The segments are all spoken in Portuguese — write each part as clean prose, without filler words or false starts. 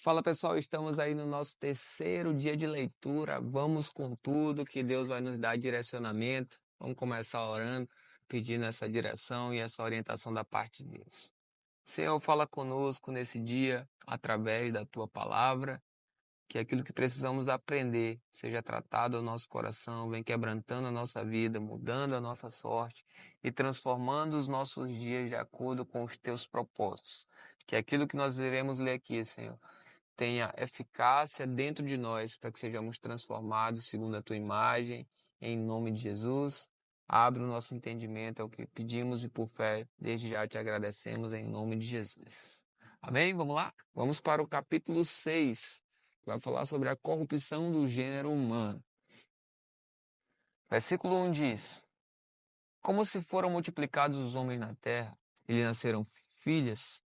Fala pessoal, estamos aí no nosso terceiro dia de leitura. Vamos com tudo, que Deus vai nos dar direcionamento. Vamos começar orando, pedindo essa direção e essa orientação da parte de Deus. Senhor, fala conosco nesse dia, através da tua palavra, que aquilo que precisamos aprender seja tratado ao nosso coração, vem quebrantando a nossa vida, mudando a nossa sorte e transformando os nossos dias de acordo com os teus propósitos. Que aquilo que nós iremos ler aqui, Senhor, tenha eficácia dentro de nós para que sejamos transformados segundo a tua imagem, em nome de Jesus. Abre o nosso entendimento, é o que pedimos e por fé, desde já te agradecemos em nome de Jesus. Amém? Vamos lá? Vamos para o capítulo 6, que vai falar sobre a corrupção do gênero humano. Versículo 1 diz: Como se foram multiplicados os homens na terra, e lhe nasceram filhas,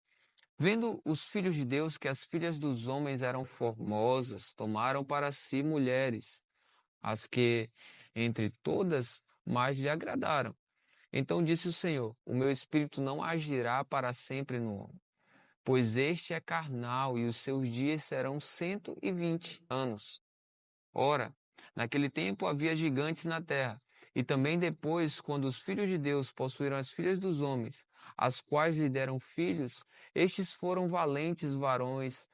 vendo os filhos de Deus que as filhas dos homens eram formosas, tomaram para si mulheres, as que entre todas mais lhe agradaram. Então disse o Senhor: O meu espírito não agirá para sempre no homem, pois este é carnal e os seus dias serão 120 anos. Ora, naquele tempo havia gigantes na terra, e também depois, quando os filhos de Deus possuíram as filhas dos homens, as quais lhe deram filhos, estes foram valentes varões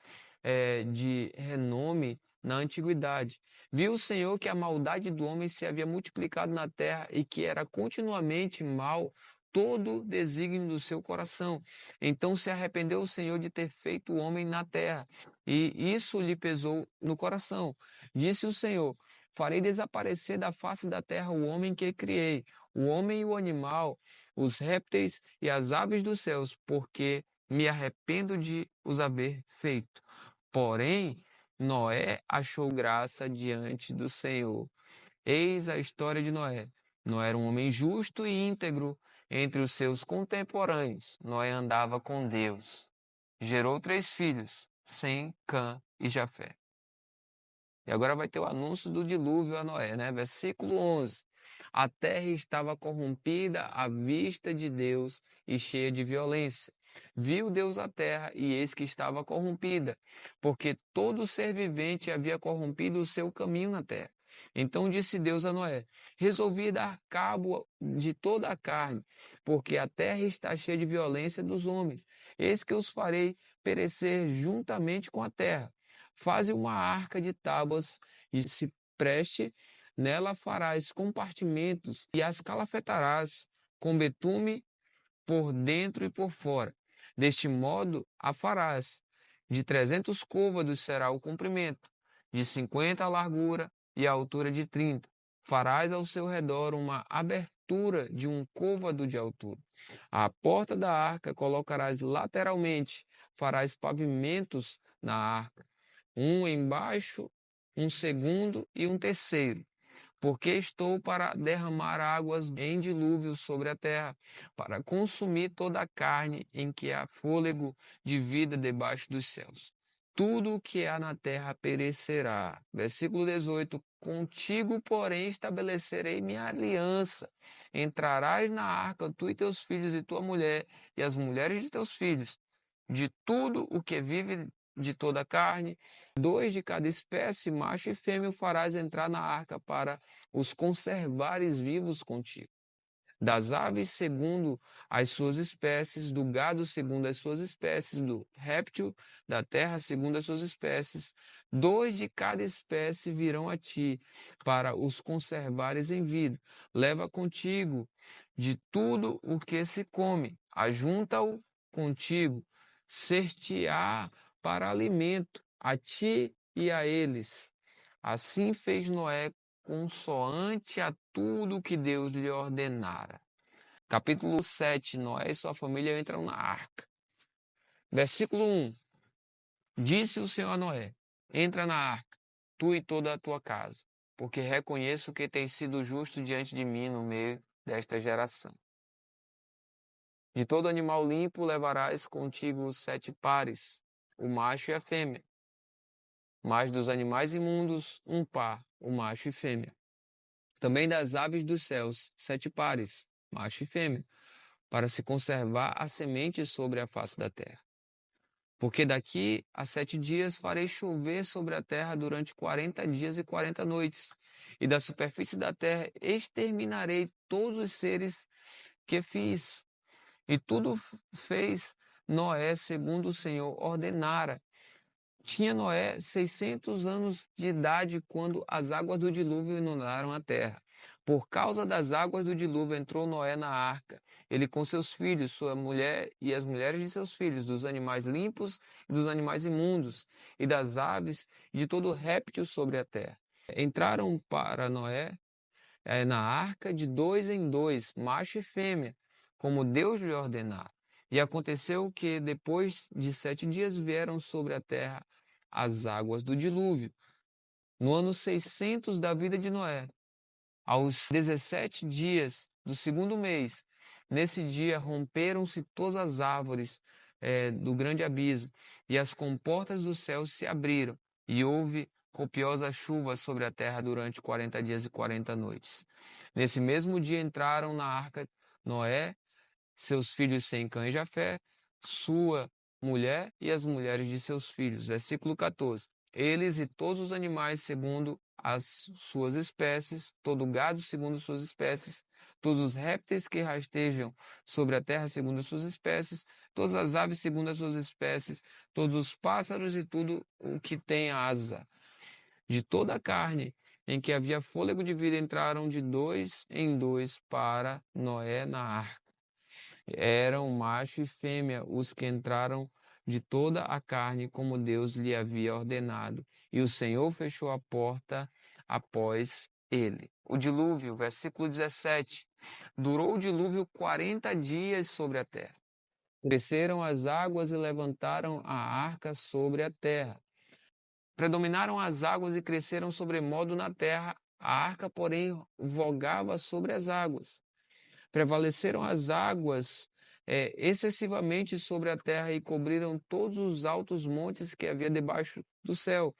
de renome na antiguidade. Viu o Senhor que a maldade do homem se havia multiplicado na terra e que era continuamente mal todo desígnio do seu coração. Então se arrependeu o Senhor de ter feito o homem na terra, e isso lhe pesou no coração. Disse o Senhor: Farei desaparecer da face da terra o homem que criei, o homem e o animal, os répteis e as aves dos céus, porque me arrependo de os haver feito. Porém, Noé achou graça diante do Senhor. Eis a história de Noé. Noé era um homem justo e íntegro entre os seus contemporâneos. Noé andava com Deus. Gerou 3 filhos, Sem, Cã e Jafé. E agora vai ter o anúncio do dilúvio a Noé, né? Versículo 11. A terra estava corrompida à vista de Deus e cheia de violência. Viu Deus a terra e eis que estava corrompida, porque todo ser vivente havia corrompido o seu caminho na terra. Então disse Deus a Noé: Resolvi dar cabo de toda a carne, porque a terra está cheia de violência dos homens. Eis que os farei perecer juntamente com a terra. Faze uma arca de tábuas de cipreste, nela farás compartimentos e as calafetarás com betume por dentro e por fora. Deste modo a farás. De 300 côvados será o comprimento, de 50 a largura e a altura de 30. Farás ao seu redor uma abertura de 1 côvado de altura. À porta da arca colocarás lateralmente, farás pavimentos na arca, um embaixo, um segundo e um terceiro, porque estou para derramar águas em dilúvio sobre a terra, para consumir toda a carne em que há fôlego de vida debaixo dos céus. Tudo o que há na terra perecerá. Versículo 18. Contigo, porém, estabelecerei minha aliança. Entrarás na arca, tu e teus filhos e tua mulher, e as mulheres de teus filhos. De tudo o que vive de toda a carne, 2 de cada espécie, macho e fêmea, farás entrar na arca para os conservares vivos contigo. Das aves segundo as suas espécies, do gado segundo as suas espécies, do réptil da terra segundo as suas espécies, 2 de cada espécie virão a ti, para os conservares em vida. Leva contigo de tudo o que se come, ajunta-o contigo, ser-te-á para alimento, a ti e a eles. Assim fez Noé consoante a tudo que Deus lhe ordenara. Capítulo 7, Noé e sua família entram na arca. Versículo 1. Disse o Senhor a Noé: Entra na arca, tu e toda a tua casa, porque reconheço que tens sido justo diante de mim no meio desta geração. De todo animal limpo levarás contigo 7 pares, o macho e a fêmea. Mas dos animais imundos, 1 par, o macho e fêmea. Também das aves dos céus, 7 pares, macho e fêmea, para se conservar a semente sobre a face da terra. Porque daqui a 7 dias farei chover sobre a terra durante 40 dias e 40 noites, e da superfície da terra exterminarei todos os seres que fiz. E tudo fez Noé segundo o Senhor ordenara. Tinha Noé 600 anos de idade quando as águas do dilúvio inundaram a terra. Por causa das águas do dilúvio entrou Noé na arca, ele com seus filhos, sua mulher e as mulheres de seus filhos, dos animais limpos e dos animais imundos, e das aves e de todo réptil sobre a terra. Entraram para Noé na arca de 2 em 2, macho e fêmea, como Deus lhe ordenara. E aconteceu que, depois de 7 dias, vieram sobre a terra as águas do dilúvio, no ano 600 da vida de Noé, aos 17 dias do segundo mês. Nesse dia romperam-se todas as árvores do grande abismo, e as comportas do céu se abriram, e houve copiosa chuva sobre a terra durante 40 dias e 40 noites. Nesse mesmo dia entraram na arca Noé, seus filhos Sem, Cã e Jafé, sua mulher e as mulheres de seus filhos. Versículo 14. Eles e todos os animais segundo as suas espécies, todo o gado segundo suas espécies, todos os répteis que rastejam sobre a terra segundo as suas espécies, todas as aves segundo as suas espécies, todos os pássaros e tudo o que tem asa. De toda a carne em que havia fôlego de vida entraram de 2 em 2 para Noé na arca. Eram macho e fêmea os que entraram de toda a carne, como Deus lhe havia ordenado. E o Senhor fechou a porta após ele. O dilúvio, versículo 17. Durou o dilúvio 40 dias sobre a terra. Cresceram as águas e levantaram a arca sobre a terra. Predominaram as águas e cresceram sobremodo na terra. A arca, porém, vogava sobre as águas. Prevaleceram as águas excessivamente sobre a terra e cobriram todos os altos montes que havia debaixo do céu.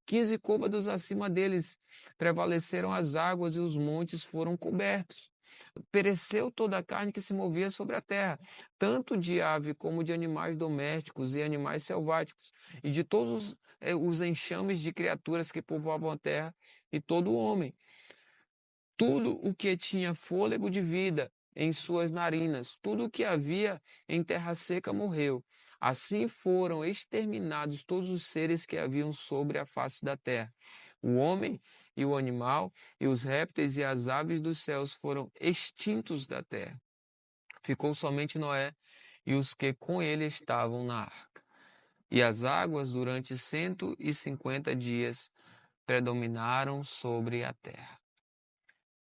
15 côvados acima deles prevaleceram as águas e os montes foram cobertos. Pereceu toda a carne que se movia sobre a terra, tanto de ave como de animais domésticos e animais selváticos, e de todos os enxames de criaturas que povoavam a terra, e todo o homem. Tudo o que tinha fôlego de vida em suas narinas, tudo o que havia em terra seca morreu. Assim foram exterminados todos os seres que haviam sobre a face da terra. O homem e o animal, e os répteis e as aves dos céus foram extintos da terra. Ficou somente Noé e os que com ele estavam na arca. E as águas durante 150 dias predominaram sobre a terra.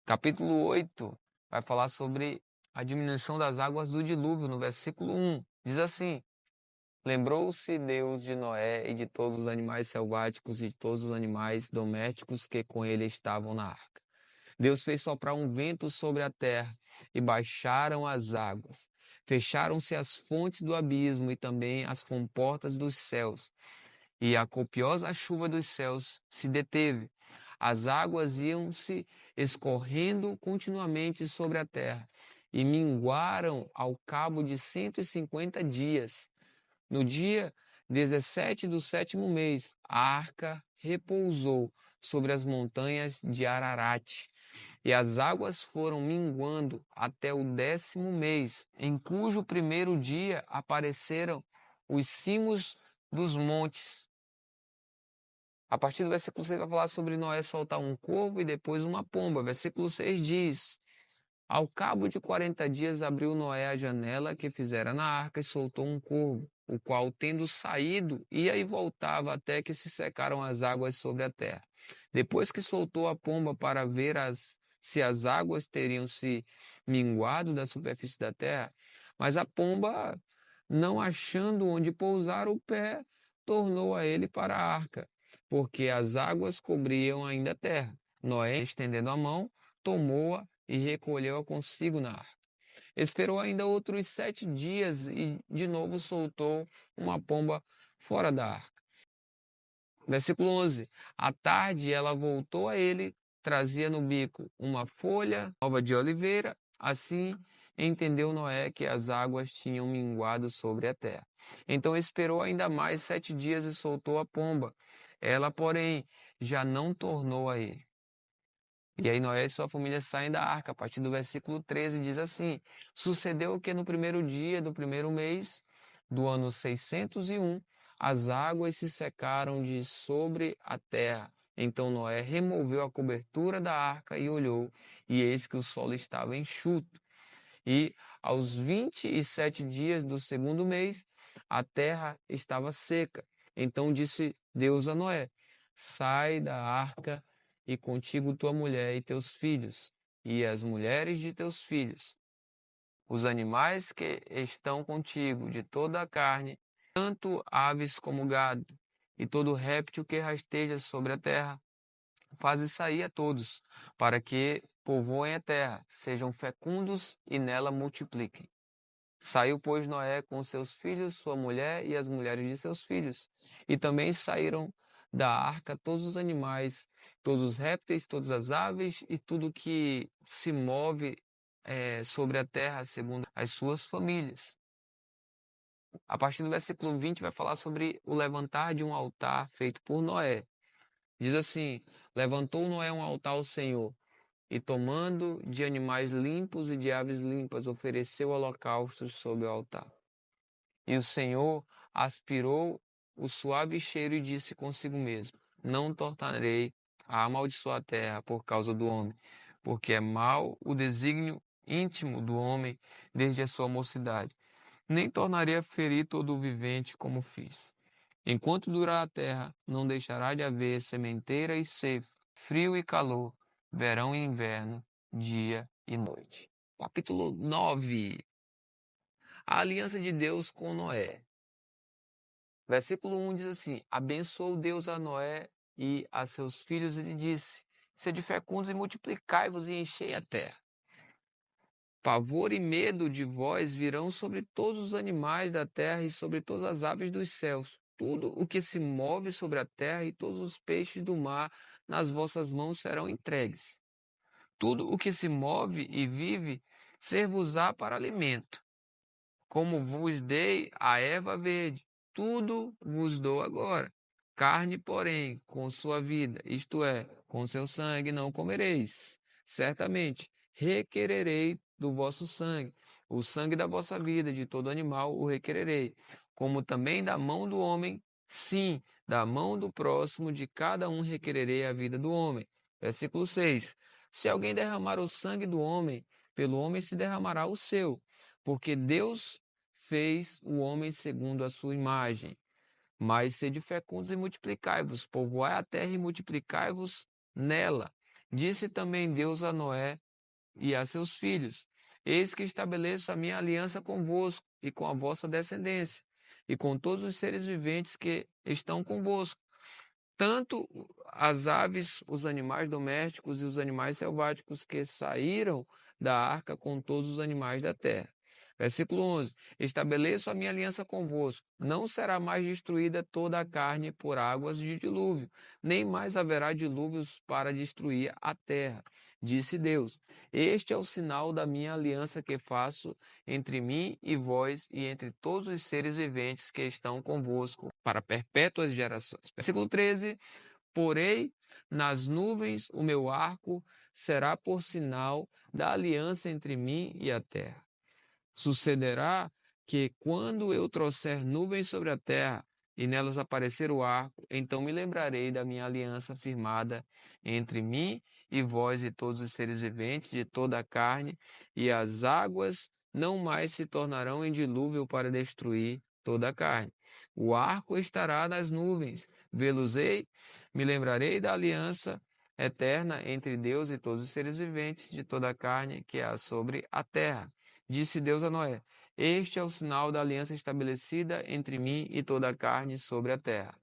Capítulo 8 vai falar sobre a diminuição das águas do dilúvio, no versículo 1. Diz assim: Lembrou-se Deus de Noé e de todos os animais selváticos e de todos os animais domésticos que com ele estavam na arca. Deus fez soprar um vento sobre a terra e baixaram as águas. Fecharam-se as fontes do abismo e também as comportas dos céus. E a copiosa chuva dos céus se deteve. As águas iam se escorrendo continuamente sobre a terra e minguaram ao cabo de 150 dias. No dia 17 do sétimo mês, a arca repousou sobre as montanhas de Ararat. E as águas foram minguando até o 10º mês, em cujo primeiro dia apareceram os cimos dos montes. A partir do versículo 6 vai falar sobre Noé soltar um corvo e depois uma pomba. Versículo 6 diz: Ao cabo de 40 dias abriu Noé a janela que fizera na arca e soltou um corvo, o qual, tendo saído, ia e voltava até que se secaram as águas sobre a terra. Depois que soltou a pomba para ver se as águas teriam se minguado da superfície da terra, mas a pomba, não achando onde pousar o pé, tornou a ele para a arca, porque as águas cobriam ainda a terra. Noé, estendendo a mão, tomou-a e recolheu-a consigo na arca. Esperou ainda outros 7 dias e de novo soltou uma pomba fora da arca. Versículo 11. À tarde ela voltou a ele, trazia no bico uma folha nova de oliveira. Assim entendeu Noé que as águas tinham minguado sobre a terra. Então esperou ainda mais 7 dias e soltou a pomba. Ela, porém, já não tornou a ele. E aí Noé e sua família saem da arca. A partir do versículo 13 diz assim: Sucedeu que no primeiro dia do primeiro mês do ano 601, as águas se secaram de sobre a terra. Então Noé removeu a cobertura da arca e olhou, e eis que o solo estava enxuto. E aos 27 dias do segundo mês, a terra estava seca. Então disse Deus a Noé: Sai da arca, e contigo tua mulher e teus filhos, e as mulheres de teus filhos, os animais que estão contigo, de toda a carne, tanto aves como gado, e todo réptil que rasteja sobre a terra. Faze sair a todos, para que povoem a terra, sejam fecundos e nela multipliquem. Saiu, pois, Noé com seus filhos, sua mulher e as mulheres de seus filhos. E também saíram da arca todos os animais, todos os répteis, todas as aves e tudo que se move sobre a terra, segundo as suas famílias. A partir do versículo 20 vai falar sobre o levantar de um altar feito por Noé. Diz assim: Levantou Noé um altar ao Senhor, e tomando de animais limpos e de aves limpas, ofereceu holocaustos sobre o altar. E o Senhor aspirou o suave cheiro e disse consigo mesmo: Não tornarei a amaldiçoar a terra por causa do homem, porque é mau o desígnio íntimo do homem desde a sua mocidade. Nem tornarei a ferir todo o vivente como fiz. Enquanto durar a terra, não deixará de haver sementeira e ceifa, frio e calor, verão e inverno, dia e noite. Capítulo 9. A aliança de Deus com Noé. Versículo 1 diz assim: Abençoou Deus a Noé e a seus filhos e lhe disse: Sede fecundos e multiplicai-vos e enchei a terra. Pavor e medo de vós virão sobre todos os animais da terra e sobre todas as aves dos céus. Tudo o que se move sobre a terra e todos os peixes do mar nas vossas mãos serão entregues. Tudo o que se move e vive ser-vos-á para alimento. Como vos dei a erva verde, tudo vos dou agora. Carne, porém, com sua vida, isto é, com seu sangue, não comereis. Certamente requererei do vosso sangue, o sangue da vossa vida, de todo animal o requererei, como também da mão do homem, sim, da mão do próximo, de cada um requererei a vida do homem. Versículo 6. Se alguém derramar o sangue do homem, pelo homem se derramará o seu, porque Deus fez o homem segundo a sua imagem. Mas sede fecundos e multiplicai-vos, povoai a terra e multiplicai-vos nela. Disse também Deus a Noé e a seus filhos: Eis que estabeleço a minha aliança convosco e com a vossa descendência, e com todos os seres viventes que estão convosco, tanto as aves, os animais domésticos e os animais selváticos que saíram da arca, com todos os animais da terra. Versículo 11: Estabeleço a minha aliança convosco. Não será mais destruída toda a carne por águas de dilúvio, nem mais haverá dilúvios para destruir a terra. Disse Deus: Este é o sinal da minha aliança que faço entre mim e vós e entre todos os seres viventes que estão convosco para perpétuas gerações. Versículo 13: Porei nas nuvens o meu arco, será por sinal da aliança entre mim e a terra. Sucederá que, quando eu trouxer nuvens sobre a terra e nelas aparecer o arco, então me lembrarei da minha aliança firmada entre mim e vós e todos os seres viventes de toda a carne, e as águas não mais se tornarão em dilúvio para destruir toda a carne. O arco estará nas nuvens, vê-los-ei, me lembrarei da aliança eterna entre Deus e todos os seres viventes de toda a carne que há sobre a terra. Disse Deus a Noé: Este é o sinal da aliança estabelecida entre mim e toda a carne sobre a terra.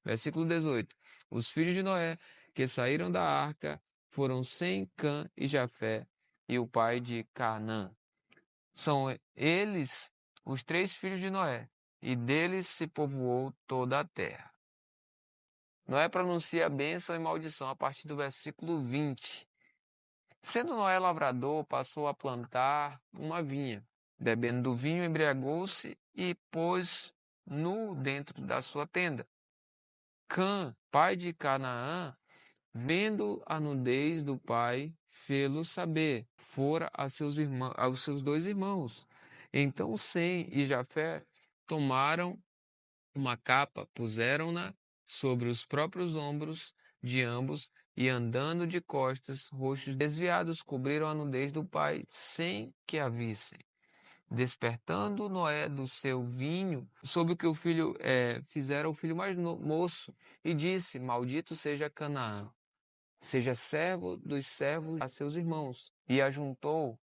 Versículo 18. Os filhos de Noé que saíram da arca foram Sem, Cã e Jafé, e o pai de Canaã. São eles os 3 filhos de Noé, e deles se povoou toda a terra. Noé pronuncia bênção e maldição a partir do versículo 20. Sendo Noé lavrador, passou a plantar uma vinha. Bebendo do vinho, embriagou-se e pôs nu dentro da sua tenda. Cã, pai de Canaã, vendo a nudez do pai, fê-lo saber, fora aos seus dois irmãos. Então Sem e Jafé tomaram uma capa, puseram-na sobre os próprios ombros de ambos e, andando de costas, rostos desviados, cobriram a nudez do pai sem que a vissem. Despertando Noé do seu vinho, soube o que o filho fizera o filho mais moço, e disse: Maldito seja Canaã, seja servo dos servos a seus irmãos. E ajuntou: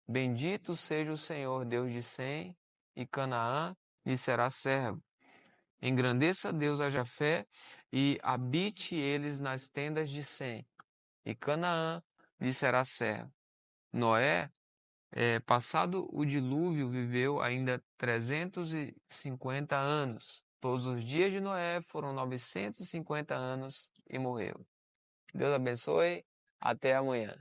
Bendito seja o Senhor, Deus de Sem, e Canaã lhe será servo. Engrandeça Deus a Jafé, e habite eles nas tendas de Sem, e Canaã lhe será servo. Noé, passado o dilúvio, viveu ainda 350 anos. Todos os dias de Noé foram 950 anos e morreu. Deus abençoe. Até amanhã.